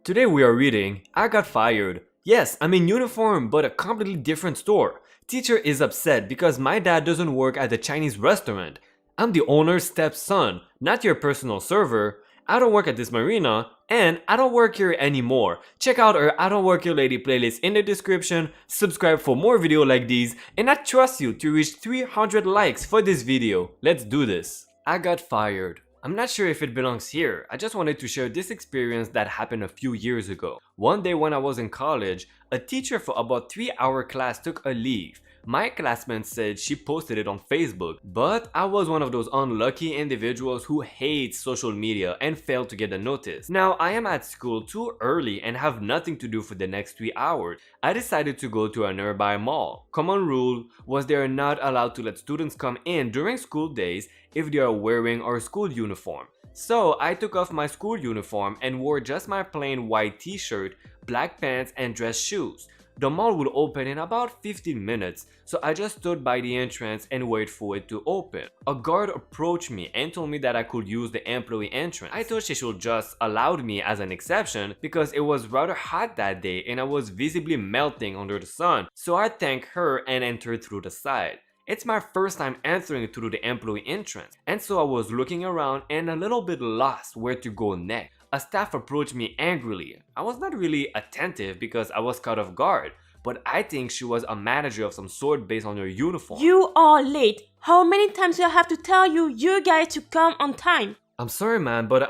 Today we are reading I Got Fired. Yes, I'm in uniform, but a completely different store. Teacher is upset because my dad doesn't work at the Chinese restaurant. I'm the owner's stepson, not your personal server. I don't work at this marina, and I don't work here anymore. Check out our I Don't Work Here Lady playlist in the description, subscribe for more videos like these, and I trust you to reach 300 likes for this video. Let's do this. I got fired. I'm not sure if it belongs here. I just wanted to share this experience that happened a few years ago. One day when I was in college, a teacher for about 3-hour class took a leave. My classmate said she posted it on Facebook, but I was one of those unlucky individuals who hates social media and failed to get a notice. Now I am at school too early and have nothing to do for the next 3 hours. I decided to go to a nearby mall. Common rule was they are not allowed to let students come in during school days if they are wearing our school uniform. So I took off my school uniform and wore just my plain white t-shirt, black pants and dress shoes. The mall would open in about 15 minutes, so I just stood by the entrance and waited for it to open. A guard approached me and told me that I could use the employee entrance. I thought she should just allow me as an exception because it was rather hot that day and I was visibly melting under the sun, so I thanked her and entered through the side. It's my first time entering through the employee entrance, and so I was looking around and a little bit lost where to go next. A staff approached me angrily. I was not really attentive because I was caught off guard, but I think she was a manager of some sort based on her uniform. You are late. How many times do I have to tell you guys to come on time? I'm sorry man, but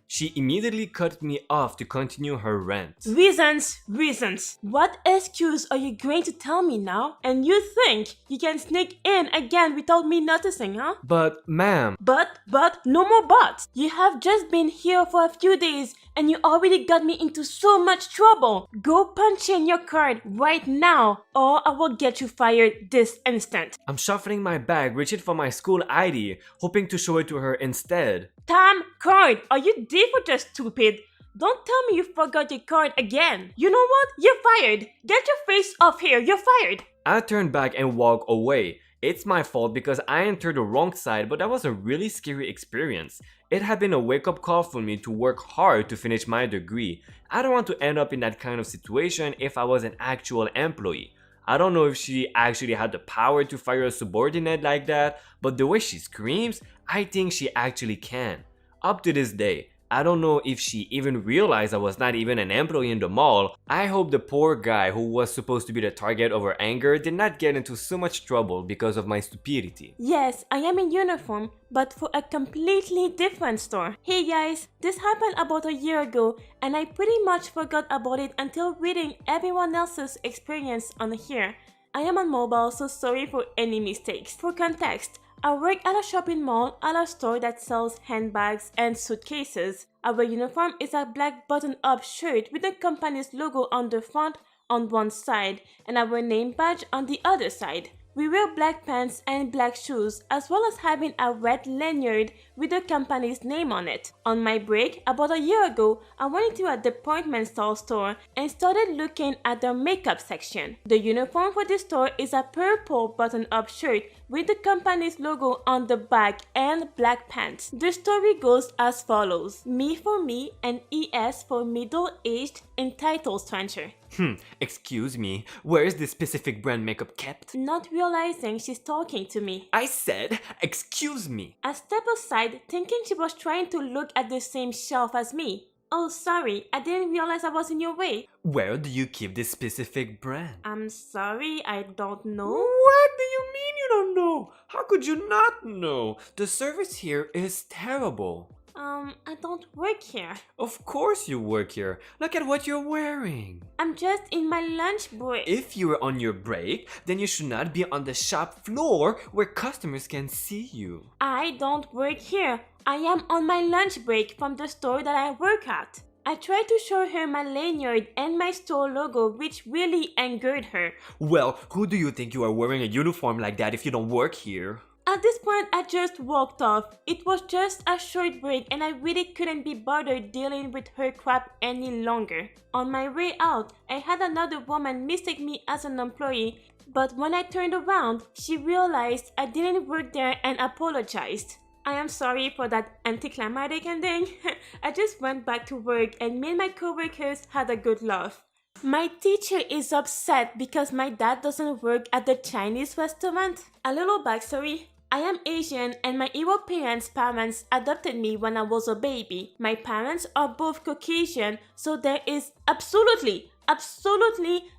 She immediately cut me off to continue her rant. Reasons. What excuse are you going to tell me now? And you think you can sneak in again without me noticing, huh? But ma'am. But, no more buts. You have just been here for a few days and you already got me into so much trouble. Go punch in your card right now or I will get you fired this instant. I'm shuffling my bag, reaching for my school ID, hoping to show it to her instead. Time card, are you deep or just stupid? Don't tell me you forgot your card again. You know what? You're fired. Get your face off here. You're fired. I turned back and walked away. It's my fault because I entered the wrong side, but that was a really scary experience. It had been a wake-up call for me to work hard to finish my degree. I don't want to end up in that kind of situation if I was an actual employee. I don't know if she actually had the power to fire a subordinate like that, but the way she screams, I think she actually can. Up to this day, I don't know if she even realized I was not even an employee in the mall. I hope the poor guy who was supposed to be the target of her anger did not get into so much trouble because of my stupidity. Yes, I am in uniform, but for a completely different store. Hey guys, this happened about a year ago and I pretty much forgot about it until reading everyone else's experience on here. I am on mobile, so sorry for any mistakes. For context, I work at a shopping mall at a store that sells handbags and suitcases. Our uniform is a black button-up shirt with the company's logo on the front on one side and our name badge on the other side. We wear black pants and black shoes as well as having a red lanyard with the company's name on it. On my break, about a year ago, I went into a department store and started looking at the makeup section. The uniform for this store is a purple button-up shirt with the company's logo on the back and black pants. The story goes as follows. Me for me and ES for middle-aged entitled stranger. Excuse me, where is this specific brand makeup kept? Not realizing she's talking to me. I said, excuse me. I step aside, thinking she was trying to look at the same shelf as me. Oh, sorry, I didn't realize I was in your way. Where do you keep this specific brand? I'm sorry, I don't know. What do you mean you don't know? How could you not know? The service here is terrible. I don't work here. Of course you work here. Look at what you're wearing. I'm just in my lunch break. If you were on your break, then you should not be on the shop floor where customers can see you. I don't work here. I am on my lunch break from the store that I work at. I tried to show her my lanyard and my store logo, which really angered her. Well, who do you think you are wearing a uniform like that if you don't work here? At this point, I just walked off. It was just a short break and I really couldn't be bothered dealing with her crap any longer. On my way out, I had another woman mistake me as an employee, but when I turned around, she realized I didn't work there and apologized. I am sorry for that anticlimactic ending. I just went back to work and me and my coworkers had a good laugh. My teacher is upset because my dad doesn't work at the Chinese restaurant. A little backstory. I am Asian and my European parents adopted me when I was a baby. My parents are both Caucasian, so there is absolutely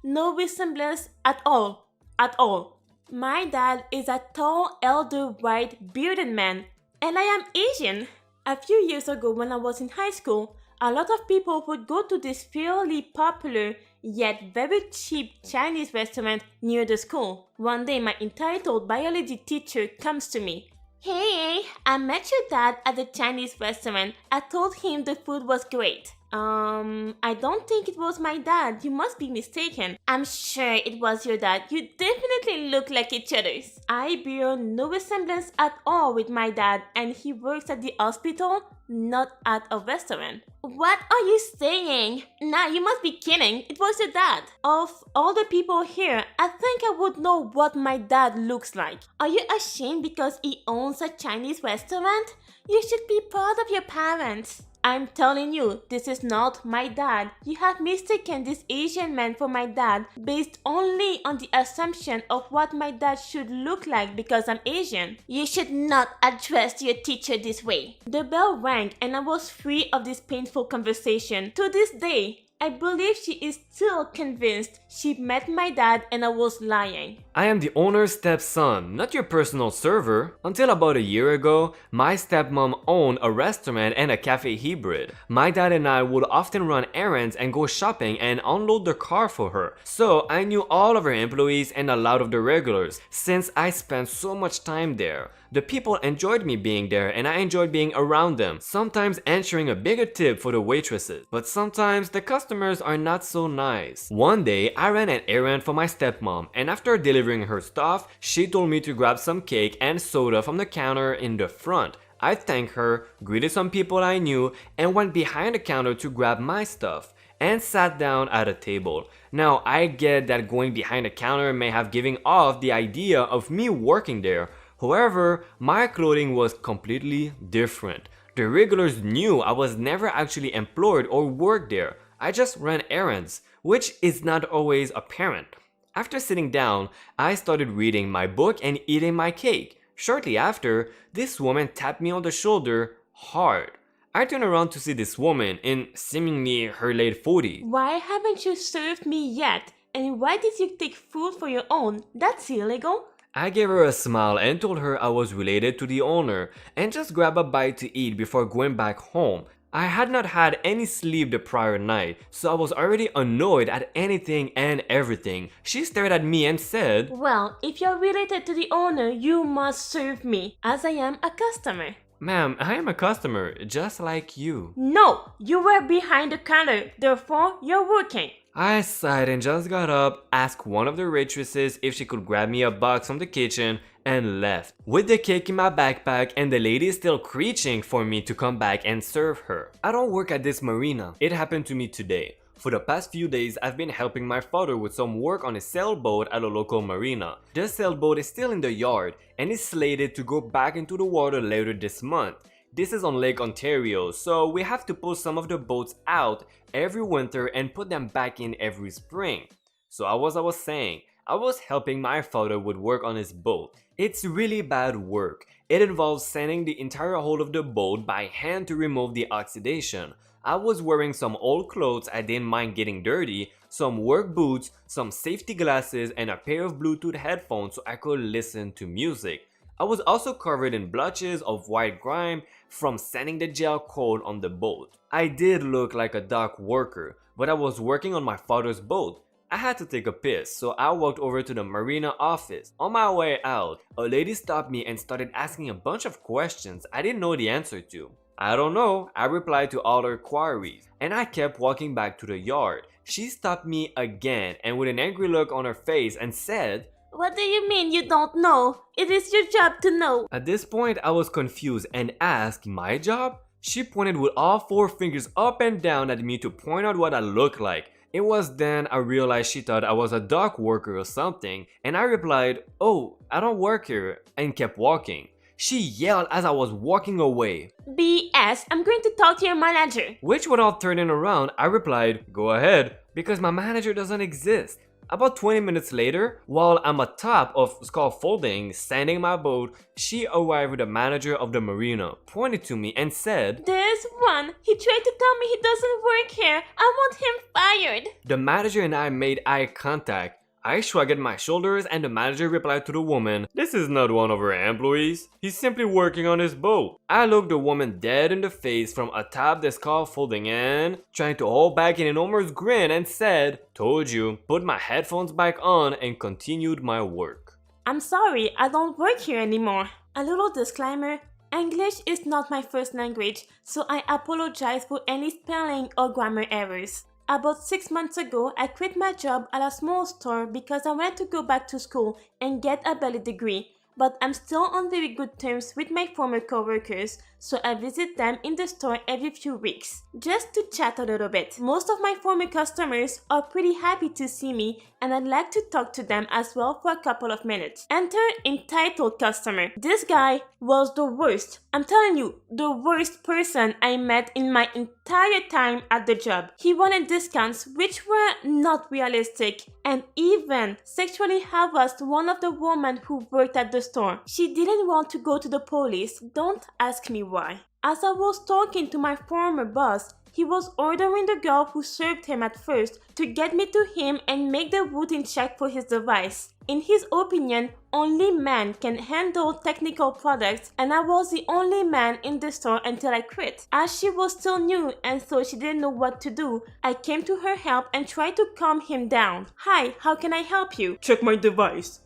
no resemblance at all. At all. My dad is a tall, elder, white, bearded man, and I am Asian. A few years ago when I was in high school, a lot of people would go to this fairly popular yet very cheap Chinese restaurant near the school. One day my entitled biology teacher comes to me. Hey, I met your dad at the Chinese restaurant. I told him the food was great. I don't think it was my dad. You must be mistaken. I'm sure it was your dad. You definitely look like each other's. I bear no resemblance at all with my dad, and he works at the hospital, not at a restaurant. What are you saying? Nah, you must be kidding. It was your dad. Of all the people here, I think I would know what my dad looks like. Are you ashamed because he owns a Chinese restaurant? You should be proud of your parents. I'm telling you, this is not my dad. You have mistaken this Asian man for my dad based only on the assumption of what my dad should look like because I'm Asian. You should not address your teacher this way. The bell rang and I was free of this painful conversation. To this day, I believe she is still convinced she met my dad and I was lying. I am the owner's stepson, not your personal server. Until about a year ago, my stepmom owned a restaurant and a cafe hybrid. My dad and I would often run errands and go shopping and unload the car for her. So I knew all of her employees and a lot of the regulars, since I spent so much time there. The people enjoyed me being there and I enjoyed being around them, sometimes answering a bigger tip for the waitresses. But sometimes the customers are not so nice. One day, I ran an errand for my stepmom and after delivering her stuff, she told me to grab some cake and soda from the counter in the front. I thanked her, greeted some people I knew, and went behind the counter to grab my stuff and sat down at a table. Now, I get that going behind the counter may have given off the idea of me working there. However, my clothing was completely different. The regulars knew I was never actually employed or worked there. I just ran errands, which is not always apparent. After sitting down, I started reading my book and eating my cake. Shortly after, this woman tapped me on the shoulder hard. I turned around to see this woman in seemingly her late 40s. Why haven't you served me yet? And why did you take food for your own? That's illegal. I gave her a smile and told her I was related to the owner and just grabbed a bite to eat before going back home. I had not had any sleep the prior night, so I was already annoyed at anything and everything. She stared at me and said, Well, if you're related to the owner, you must serve me, as I am a customer. Ma'am, I am a customer, just like you. No, you were behind the counter, therefore you're working. I sighed and just got up, asked one of the waitresses if she could grab me a box from the kitchen, and left. With the cake in my backpack and the lady still screeching for me to come back and serve her. I don't work at this marina. It happened to me today. For the past few days, I've been helping my father with some work on a sailboat at a local marina. The sailboat is still in the yard and is slated to go back into the water later this month. This is on Lake Ontario, so we have to pull some of the boats out every winter and put them back in every spring. So I was saying, I was helping my father with work on his boat. It's really bad work. It involves sanding the entire hull of the boat by hand to remove the oxidation. I was wearing some old clothes I didn't mind getting dirty, some work boots, some safety glasses, and a pair of Bluetooth headphones so I could listen to music. I was also covered in blotches of white grime from sanding the gel coat on the boat. I did look like a dock worker, but I was working on my father's boat. I had to take a piss, so I walked over to the marina office. On my way out, a lady stopped me and started asking a bunch of questions I didn't know the answer to. I don't know, I replied to all her queries, and I kept walking back to the yard. She stopped me again and with an angry look on her face and said, What do you mean you don't know? It is your job to know. At this point, I was confused and asked, my job? She pointed with all 4 fingers up and down at me to point out what I looked like. It was then I realized she thought I was a dock worker or something, and I replied, oh, I don't work here, and kept walking. She yelled as I was walking away. BS, I'm going to talk to your manager. Which without turning around, I replied, go ahead, because my manager doesn't exist. About 20 minutes later, while I'm atop of scaffolding, sanding my boat, she arrived with the manager of the marina, pointed to me and said, There's one. He tried to tell me he doesn't work here. I want him fired. The manager and I made eye contact. I shrugged my shoulders and the manager replied to the woman, this is not one of our employees. He's simply working on his boat. I looked the woman dead in the face from atop the scaffolding and, trying to hold back an enormous grin, and said, told you, put my headphones back on and continued my work. I'm sorry, I don't work here anymore. A little disclaimer. English is not my first language, so I apologize for any spelling or grammar errors. About 6 months ago, I quit my job at a small store because I wanted to go back to school and get a better degree, but I'm still on very good terms with my former coworkers, so I visit them in the store every few weeks, just to chat a little bit. Most of my former customers are pretty happy to see me, and I'd like to talk to them as well for a couple of minutes. Enter entitled customer. This guy was the worst. I'm telling you, the worst person I met in my entire time at the job. He wanted discounts which were not realistic and even sexually harassed one of the women who worked at the store. She didn't want to go to the police. Don't ask me why. As I was talking to my former boss, he was ordering the girl who served him at first to get me to him and make the routine check for his device. In his opinion, only men can handle technical products, and I was the only man in the store until I quit. As she was still new and so she didn't know what to do, I came to her help and tried to calm him down. Hi, how can I help you? Check my device.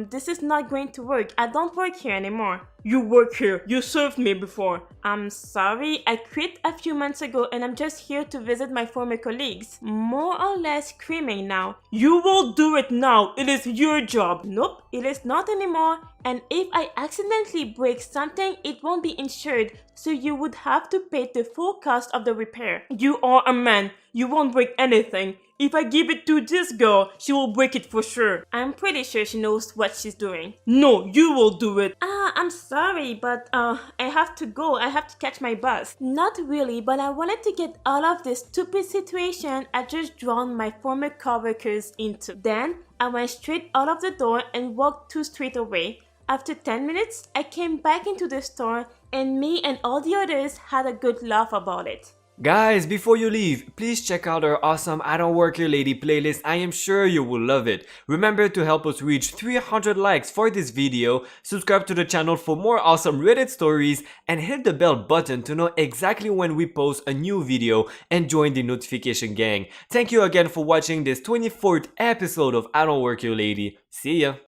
This is not going to work. I don't work here anymore. You work here. You served me before. I'm sorry, I quit a few months ago and I'm just here to visit my former colleagues. More or less screaming now. You will do it now. It is your job. Nope, it is not anymore. And if I accidentally break something, it won't be insured, so you would have to pay the full cost of the repair. You are a man. You won't break anything. If I give it to this girl, she will break it for sure. I'm pretty sure she knows what she's doing. No, you will do it. I'm sorry, but I have to go. I have to catch my bus. Not really, but I wanted to get out of this stupid situation I just drawn my former coworkers into. Then I went straight out of the door and walked 2 streets away. After 10 minutes, I came back into the store and me and all the others had a good laugh about it. Guys, before you leave, please check out our awesome I Don't Work Here Lady playlist. I am sure you will love it. Remember to help us reach 300 likes for this video, subscribe to the channel for more awesome Reddit stories, and hit the bell button to know exactly when we post a new video and join the notification gang. Thank you again for watching this 24th episode of I Don't Work Here Lady. See ya!